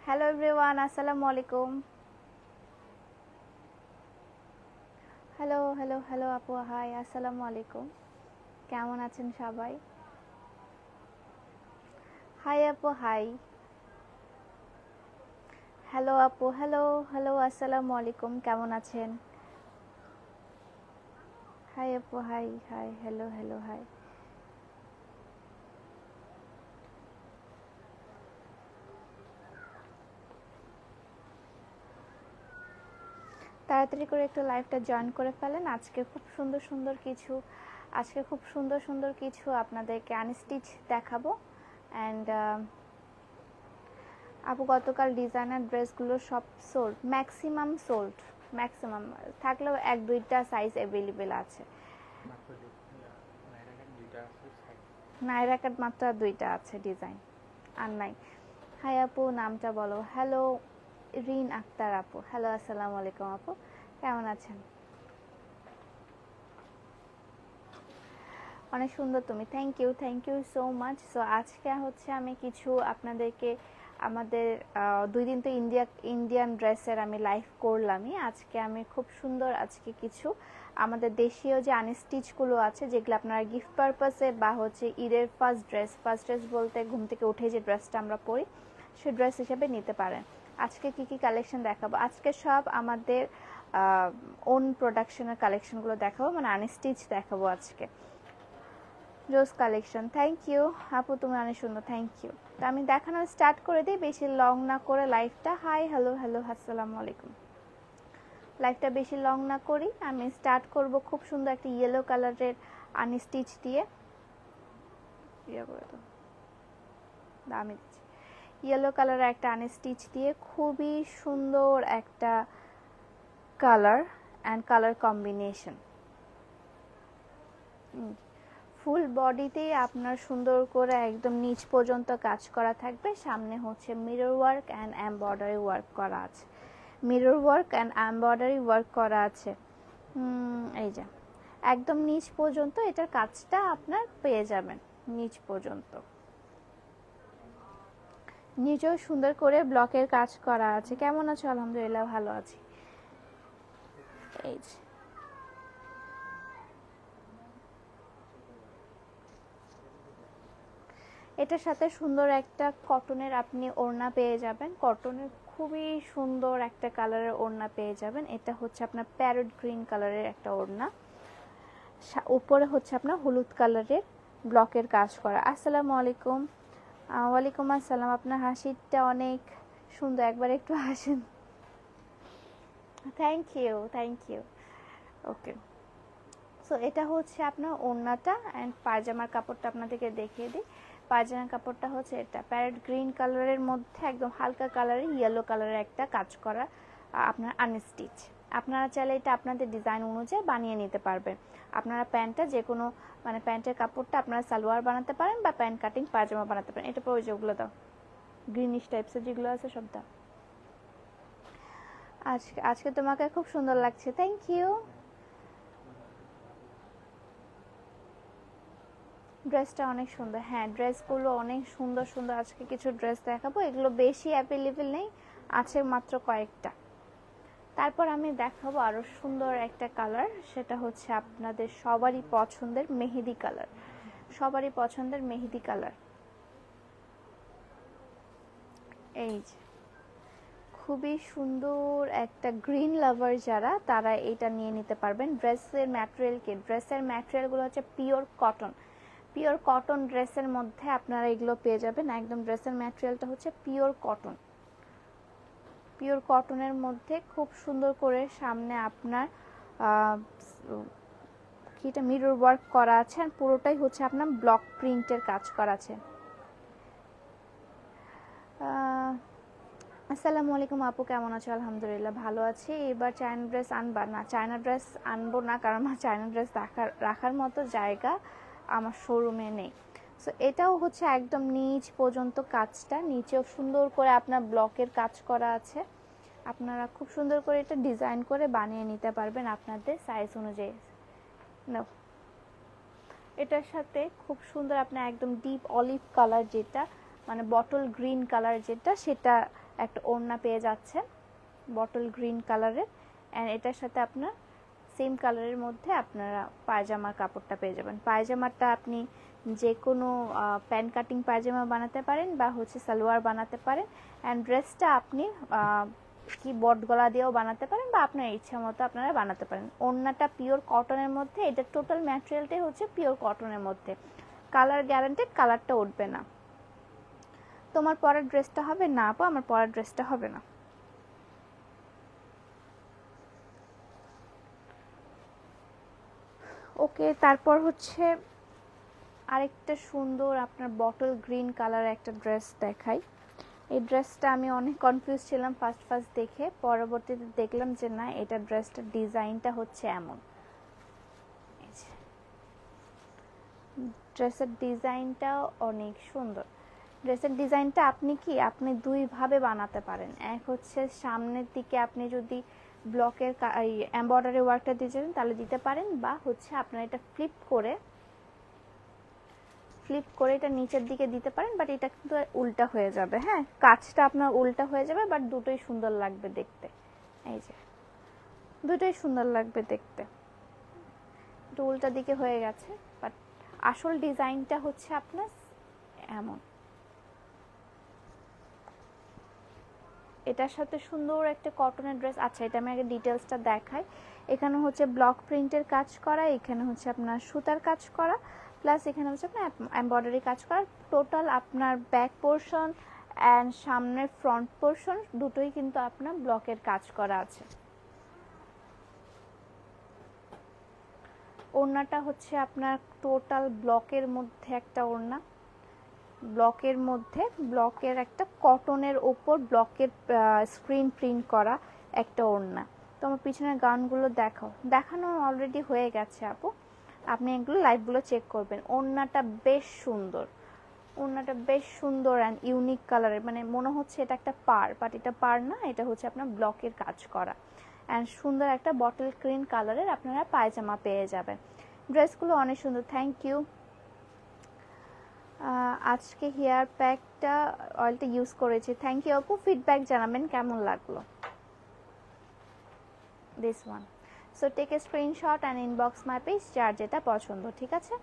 Hello everyone, আসসালামু আলাইকুম। Hello hello hello আপু, হাই, আসসালামু আলাইকুম। কেমন আছেন সবাই? হাই আপু, হাই। হ্যালো আপু, হ্যালো হ্যালো, আসসালামু আলাইকুম। কেমন আছেন? হাই আপু, hi hi, hello hello, hi. তাড়াতাড়ি করে একটু লাইভটা জয়েন করে ফেলেন। আজকে খুব সুন্দর সুন্দর কিছু আপনাদেরকে আনস্টিচ দেখাবো। অ্যান্ড আপু, গতকাল ডিজাইনার ড্রেসগুলো সব সোল্ড, ম্যাক্সিমাম সোল্ড। ম্যাক্সিমাম থাকলেও এক দুইটা সাইজ অ্যাভেলেবেল আছে। নাইরা কাট মাত্র দুইটা আছে ডিজাইন, আর নাই। হাই আপু, নামটা বলো। হ্যালো রিন আক্তার আপু, হ্যালো, আসসালামু আলাইকুম আপু, কেমন আছেন? অনেক সুন্দর তুমি, thank you so much. So আজকে হচ্ছে আমি কিছু আপনাদেরকে আমাদের 2 দিন তো ইন্ডিয়ান ড্রেসের আমি লাইভ করলামই। আজকে আমি খুব সুন্দর কিছু আমাদের দেশীয় যে আনস্টিচগুলো আছে, যেগুলো আপনারা গিফট পারপাসে বা হচ্ছে ঈদের ফার্স্ট ড্রেস বলতে ঘুম থেকে উঠে যে ড্রেসটা আমরা পরি, সেই ড্রেস হিসেবে নিতে পারেন। আজকে কি কালেকশন দেখাবো? আজকে সব আমাদের ওন প্রোডাকশনের কালেকশনগুলো দেখাবো, মানে আনস্টিচ দেখাবো আজকে। জোস কালেকশন, থ্যাংক ইউ আপু, তুমি অনেক সুন্দর, থ্যাংক ইউ। তো আমি দেখানো স্টার্ট করে দিই, বেশি লং না করে লাইভটা। হাই হ্যালো হ্যালো, আসসালামু আলাইকুম। লাইভটা বেশি লং না করি, আমি স্টার্ট করব খুব সুন্দর একটা ইয়েলো কালারের আনস্টিচ দিয়ে। আমি দিচ্ছি ইয়েলো কালারের একটা আনস্টিচ দিয়ে, খুবই সুন্দর একটা কালার অ্যান্ড কালার কম্বিনেশন। ফুল বডিতে আপনার সুন্দর করে একদম নিচ পর্যন্ত কাজ করা থাকবে। সামনে হচ্ছে mirror work and embroidery work করা আছে। এই যে একদম নিচ পর্যন্ত এটার কাজটা আপনার পেয়ে যাবেন। নিচ পর্যন্ত নিচেও সুন্দর করে ব্লকের কাজ করা আছে। কেমন আছো? আলহামদুলিল্লাহ ভালো আছি। এই যে এটার সাথে সুন্দর একটা কটনের আপনি ওড়না পেয়ে যাবেন। কটনের খুবই সুন্দর একটা কালারের ওড়না পেয়ে যাবেন। এটা হচ্ছে আপনার প্যারট গ্রিন কালারের একটা ওড়না, উপরে হচ্ছে আপনার হলুদ কালারের ব্লকের কাজ করা। আসসালামু আলাইকুম। ওয়ালাইকুম আসসালাম। আপনার হাসিটা অনেক সুন্দর, একবার একটু হাসেন। Thank you. ওকে, সো এটা হচ্ছে আপনার ওড়নাটা অ্যান্ড পায়জামার কাপড়টা আপনাদেরকে দেখিয়ে দিই। পায়জামার কাপড়টা হচ্ছে এটা প্যারট গ্রিন কালারের মধ্যে একদম হালকা কালারের ইয়েলো কালারের একটা কাজ করা আপনার আনস্টিচ। আপনারা চাইলে এটা আপনাদের ডিজাইন অনুযায়ী বানিয়ে নিতে পারবেন। আপনারা প্যান্টটা যে কোনো, মানে প্যান্টের কাপড়টা আপনারা সালোয়ার বানাতে পারেন বা প্যান্ট কাটিং পায়জামা বানাতে পারেন। এটা পরে যেগুলো দাও, গ্রিনিশ টাইপসের যেগুলো আছে সব দাও। আজকে তোমাকে খুব সুন্দর লাগছে, থ্যাংক ইউ। ড্রেসটা অনেক সুন্দর, হ্যাঁ ড্রেসগুলো অনেক সুন্দর সুন্দর। আজকে কিছু ড্রেস দেখাবো, এগুলো বেশি অ্যাভেলেবেল নেই, আছে মাত্র কয়েকটা। তারপর আমি দেখাবো আরো সুন্দর একটা কালার, সেটা হচ্ছে আপনাদের সবারই পছন্দের মেহেদি কালার। এই যে খুবই সুন্দর একটা গ্রিন লাভার যারা, তারা এটা নিয়ে নিতে পারবেন। ড্রেসের ম্যাটেরিয়ালগুলো হচ্ছে পিওর কটন ড্রেসের মধ্যে আপনারা এগুলো পেয়ে যাবেন। একদম ড্রেসের ম্যাটেরিয়ালটা হচ্ছে পিওর কটনের মধ্যে খুব সুন্দর করে সামনে আপনার এটা মিরর ওয়ার্ক করা আছে, আর পুরোটাই হচ্ছে আপনার ব্লক প্রিন্টের কাজ করা আছে। আসসালামু আলাইকুম আপু, কেমন আছো? আলহামদুলিল্লাহ ভালো আছি। এবার চায়না ড্রেস আনবা? না, চায়না ড্রেস আনবো না, কারণ আমার চায়না ড্রেস রাখার মতো জায়গা আমার শোরুমে নেই। সো এটাও হচ্ছে একদম নিচ পর্যন্ত কাজটা, নিচেও সুন্দর করে আপনার ব্লকের কাজ করা আছে। আপনারা খুব সুন্দর করে এটা ডিজাইন করে বানিয়ে নিতে পারবেন আপনাদের সাইজ অনুযায়ী। নাও, এটার সাথে খুব সুন্দর আপনার একদম ডিপ অলিভ কালার, যেটা মানে বটল গ্রিন কালার, যেটা সেটা একটা ওড়না পেয়ে যাচ্ছেন বটল গ্রিন কালারের, অ্যান্ড এটার সাথে আপনার সেম কালারের মধ্যে আপনারা পায়জামার কাপড়টা পেয়ে যাবেন। পায়জামাটা আপনি যে কোনো প্যান্ট কাটিং পায়জামা বানাতে পারেন বা হচ্ছে সালোয়ার বানাতে পারেন, অ্যান্ড ড্রেসটা আপনি কি বট গলা দিয়েও বানাতে পারেন বা আপনার ইচ্ছা মতো আপনারা বানাতে পারেন। ওড়নাটা পিওর কটনের মধ্যে, এটা টোটাল ম্যাটেরিয়ালটাই হচ্ছে পিওর কটনের মধ্যে, কালার গ্যারান্টেড, কালারটা উঠবে না। তোমার পরার ড্রেসটা হবে না আপু? আমার পরার ড্রেসটা হবে না। ওকে, তারপর হচ্ছে আরেকটা সুন্দর আপনার বটল গ্রিন কালারের একটা ড্রেস দেখাই। এই ড্রেসটা আমি অনেক কনফিউজ ছিলাম ফার্স্ট দেখে, পরবর্তীতে দেখলাম যে না, এটা ড্রেসটার ডিজাইনটা হচ্ছে এমন। ড্রেসের ডিজাইনটা অনেক সুন্দর। ড্রেসের ডিজাইনটা আপনি দুইভাবে বানাতে পারেন। এক হচ্ছে সামনের দিকে আপনি যদি ব্লকের এমব্রয়ডারি ওয়ার্কটা দিয়ে যাবেন তাহলে দিতে পারেন, বা হচ্ছে আপনারা এটা ফ্লিপ করে এটা নিচের দিকে দিতে পারেন, বাট এটা কিন্তু উল্টা হয়ে যাবে। হ্যাঁ, কাজটা আপনার উল্টা হয়ে যাবে, বাট দুটোই সুন্দর লাগবে দেখতে। এই যে দুটোই সুন্দর লাগবে দেখতে, একটু উল্টা দিকে হয়ে গেছে, বাট আসল ডিজাইনটা হচ্ছে আপনার এমন। এটার সাথে সুন্দর একটা কটনের ড্রেস। আচ্ছা, এটা আমি আগে ডিটেলসটা দেখাই। এখানে হচ্ছে ব্লক প্রিন্টের কাজ করা, এখানে হচ্ছে আপনার সুতার কাজ করা, প্লাস এখানে হচ্ছে আপনার এমব্রয়ডারি কাজ করা। টোটাল আপনার ব্যাক পোর্শন অ্যান্ড সামনের ফ্রন্ট পোর্শন দুটোই কিন্তু আপনার ব্লকের কাজ করা আছে। ওড়নাটা হচ্ছে আপনার টোটাল ব্লকের মধ্যে একটা ওড়না, ব্লকের একটা কটনের ওপর ব্লকের স্ক্রিন প্রিন্ট করা একটা ওড়না। তো আমার পিছনের গাউনগুলো দেখানো অলরেডি হয়ে গেছে আপু, আপনি এগুলো লাইভগুলো চেক করবেন। ওড়নাটা বেশ সুন্দর, অ্যান্ড ইউনিক কালারের, মানে মনে হচ্ছে এটা একটা পার, বাট এটা পার না, এটা হচ্ছে আপনার ব্লকের কাজ করা, অ্যান্ড সুন্দর একটা বটল গ্রিন কালারের আপনারা পায়জামা পেয়ে যাবেন। ড্রেসগুলো অনেক সুন্দর। Thank you. আজকে হেয়ার প্যাকটা অয়েলটা ইউজ করেছি। থ্যাংক ইউ আপু, ফিডব্যাক জানাবেন কেমন লাগলো। This one, so take a screenshot and inbox my page, যার যেটা পছন্দ, ঠিক আছে?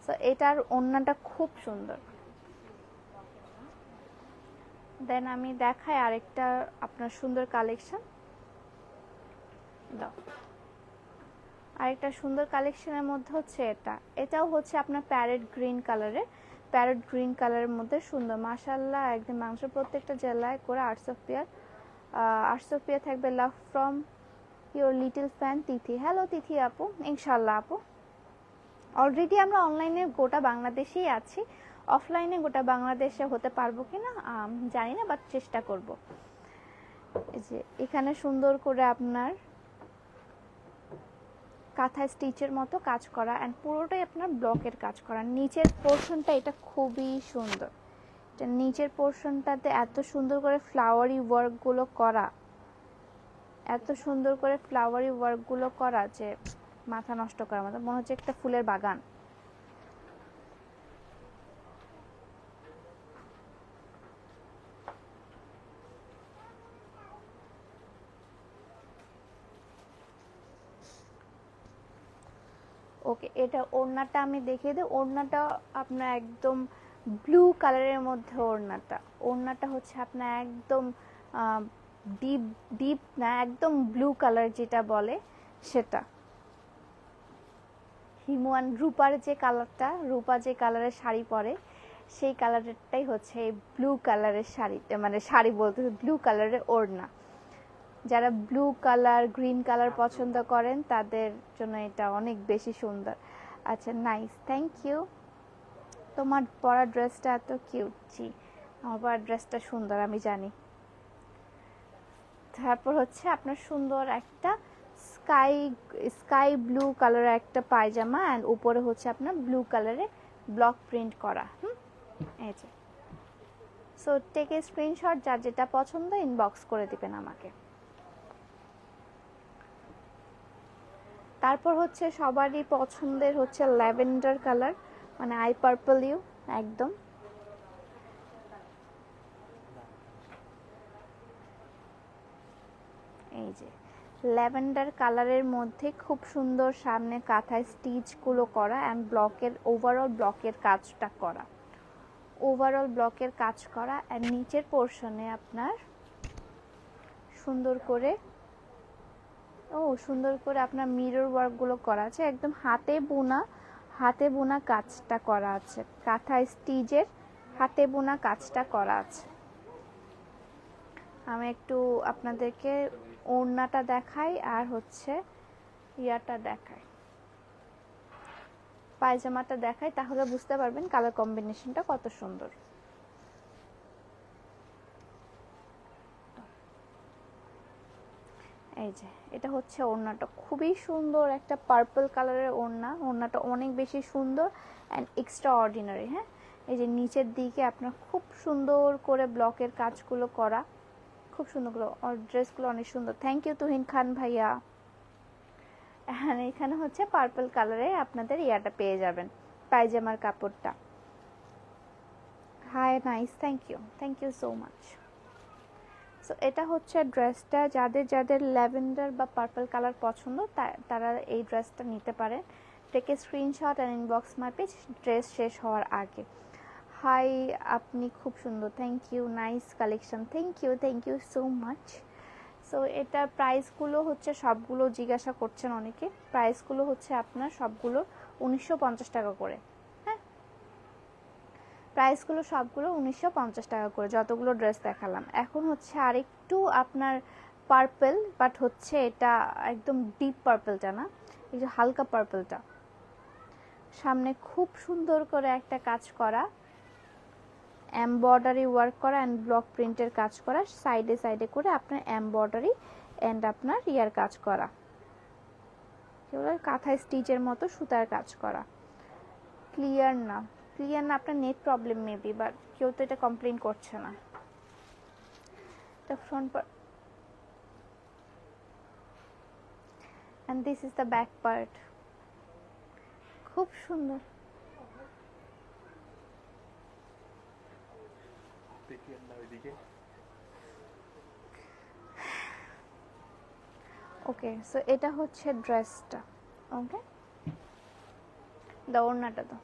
সো এটার ওড়নাটা খুব সুন্দর। দেন আমি দেখাই আরেকটা আপনার সুন্দর কালেকশন। আরেকটা সুন্দর কালেকশনের মধ্যে হচ্ছে এটাও হচ্ছে আপনার প্যারেট গ্রিন কালারের মধ্যে সুন্দর, মাশাআল্লাহ। একদম মাংস প্রত্যেকটা জেলায় করে 800 পেয়ার থাকবে। Love from your little fan Tithi. Hello Tithi আপু, ইনশাল্লাহ আপু। অলরেডি আমরা অনলাইনে গোটা বাংলাদেশেই আছি, অফলাইনে গোটা বাংলাদেশে হতে পারবো কিনা জানি না, বাট চেষ্টা করব। এই যে এখানে সুন্দর করে আপনার কাঁথা স্টিচের মতো কাজ করা, অ্যান্ড পুরোটাই আপনার ব্লকের কাজ করা। নিচের পোর্শনটা এটা খুবই সুন্দর, এটা নিচের পোর্শনটাতে এত সুন্দর করে ফ্লাওয়ারি ওয়ার্কগুলো করা, যে মাথা নষ্ট করার মতো, মনে হচ্ছে একটা ফুলের বাগান। ওকে, এটা ওড়নাটা আমি দেখিয়ে দিই। ওড়নাটা আপনার একদম ব্লু কালারের মধ্যে ওড়নাটা হচ্ছে আপনার একদম ডিপ না, একদম ব্লু কালার যেটা বলে সেটা। হিমুয়ান রূপা যে কালারের শাড়ি পরে সেই কালারটাই হচ্ছে এই ব্লু কালারের শাড়িটা, মানে শাড়ি বলতে ব্লু কালারের ওড়না। যারা ব্লু কালার, গ্রিন কালার পছন্দ করেন তাদের জন্য এটা অনেক বেশি সুন্দর। আচ্ছা, নাইস, থ্যাংক ইউ। তোমার পরা ড্রেসটা এত কিউট। জি, আমার পরা ড্রেসটা সুন্দর, আমি জানি। তারপর হচ্ছে আপনার সুন্দর একটা স্কাই ব্লু কালারের একটা পায়জামা, অ্যান্ড উপরে হচ্ছে আপনার ব্লু কালারের ব্লক প্রিন্ট করা। এই যে, সো টেক এ স্ক্রিনশট, যার যেটা পছন্দ ইনবক্স করে দিবেন আমাকে। তারপর হচ্ছে সবারই পছন্দের হচ্ছে ল্যাভেন্ডার কালার, মানে আই পার্পল ইউ, একদম যে ল্যাভেন্ডার কালারের মধ্যে খুব সুন্দর সামনে কাঁথায় স্টিচগুলো করা অ্যান্ড ব্লকের ওভারঅল ব্লকের কাজটা করা, ওভারঅল ব্লকের কাজ করা অ্যান্ড নিচের পোর্শনে আপনার সুন্দর করে সুন্দর করে আপনার মিরর ওয়ার্কগুলো করা আছে, একদম হাতে বোনা কাজটা করা আছে, কাঁথা স্টিচের হাতে বোনা কাজটা করা আছে। আমি একটু আপনাদেরকে ওড়নাটা দেখাই আর হচ্ছে ইয়াটা দেখাই, পায়জামাটা দেখাই, তাহলে বুঝতে পারবেন কালার কম্বিনেশনটা কত সুন্দর। এই যে এটা হচ্ছে ওড়নাটা, খুবই সুন্দর একটা পার্পল কালারের ওড়না, ওড়নাটা অনেক বেশি সুন্দর অ্যান্ড এক্সট্রা অর্ডিনারি। হ্যাঁ, এই যে নিচের দিকে আপনার খুব সুন্দর করে ব্লকের কাজগুলো করা, খুব সুন্দর করে, ড্রেসগুলো অনেক সুন্দর। থ্যাংক ইউ তুহিন খান ভাইয়া। হ্যাঁ, এখানে হচ্ছে পার্পল কালারে আপনাদের ইয়াটা পেয়ে যাবেন, পায়জামার কাপড়টা। Hi, nice, thank you so much. So এটা হচ্ছে ড্রেসটা, যাদের যাদের ল্যাভেন্ডার বা পার্পল কালার পছন্দ তারা এই ড্রেসটা নিতে পারেন। Take a screenshot and inbox my page dress শেষ হওয়ার আগে। হাই, আপনি খুব সুন্দর, thank you, nice collection, thank you so much. So এটার প্রাইসগুলো হচ্ছে, সবগুলো জিজ্ঞাসা করছেন অনেকে, প্রাইসগুলো হচ্ছে আপনার সবগুলো 1950 টাকা করে। হ্যাঁ, প্রাইসগুলো সবগুলো 1950 টাকা করে, যতগুলো ড্রেস দেখালাম। এখন হচ্ছে আরেকটু আপনার পার্পল, বাট হচ্ছে এটা একদম ডিপ পার্পলটা না, এই যে হালকা পার্পলটা, সামনে খুব সুন্দর করে একটা কাজ করা, এমব্রয়ডারি ওয়ার্ক করা অ্যান্ড ব্লক প্রিন্টের কাজ করা, সাইডে সাইডে করে আপনার এমব্রয়ডারি অ্যান্ড আপনার ইয়ার কাজ করা, এগুলো কাঁথা স্টিচের মতো সুতার কাজ করা। ক্লিয়ার না আপনার নেট প্রবলেম মেবি, বাট কেউ তো এটা কমপ্লেন করছে না। The front part and this is the back part, খুব সুন্দর। ওকে, সো এটা হচ্ছে ড্রেসটা। ওকে, ওড়নাটা তো,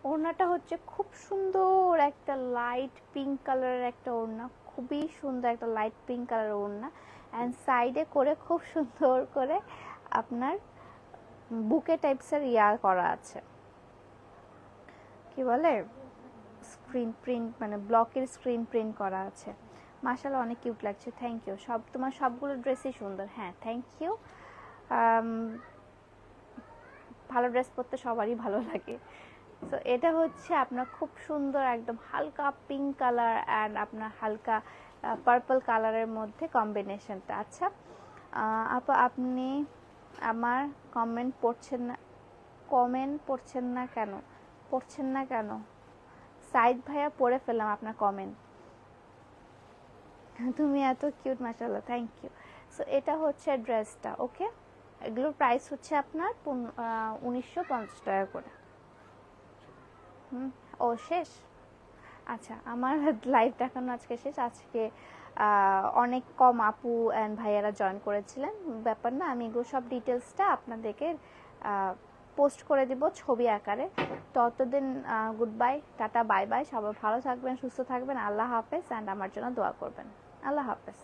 ওড়নাটা হচ্ছে খুব সুন্দর একটা লাইট পিঙ্ক কালারের একটা ওড়না, খুবই সুন্দর একটা লাইট পিঙ্ক কালারের ওড়না অ্যান্ড সাইডে করে খুব সুন্দর করে আপনার বুকে টাইপসের ইয়া করা আছে, কি বলে স্ক্রিন প্রিন্ট, মানে ব্লকের স্ক্রিন প্রিন্ট করা আছে। মাশাআল্লাহ, অনেক কিউট লাগছে, থ্যাংক ইউ। তোমার সবগুলো ড্রেসই সুন্দর। হ্যাঁ, থ্যাংক ইউ। ভালো ড্রেস পরতে সবারই ভালো লাগে। সো এটা হচ্ছে আপনার খুব সুন্দর একদম হালকা পিঙ্ক কালার অ্যান্ড আপনার হালকা পার্পল কালারের মধ্যে কম্বিনেশনটা। আচ্ছা আপা, আপনি আমার কমেন্ট পড়ছেন না কেন? সাইদ ভাইয়া পড়ে ফেললাম আপনার কমেন্ট। তুমি এত কিউট, মাশাআল্লাহ, থ্যাংক ইউ। সো এটা হচ্ছে ড্রেসটা। ওকে, এগুলোর প্রাইস হচ্ছে আপনার 1950 টাকা করে। ও শেষ? আচ্ছা, আমার লাইভ দেখানো আজকে শেষ। আজকে অনেক কম আপু অ্যান্ড ভাইয়ারা জয়েন করেছিলেন, ব্যাপার না, আমি এগুলো সব ডিটেলসটা আপনাদেরকে পোস্ট করে দিব ছবি আকারে। ততদিন good bye, tata, bye bye, সবাই ভালো থাকবেন, সুস্থ থাকবেন, আল্লাহ হাফেজ, অ্যান্ড আমার জন্য দোয়া করবেন। আল্লাহ হাফেজ।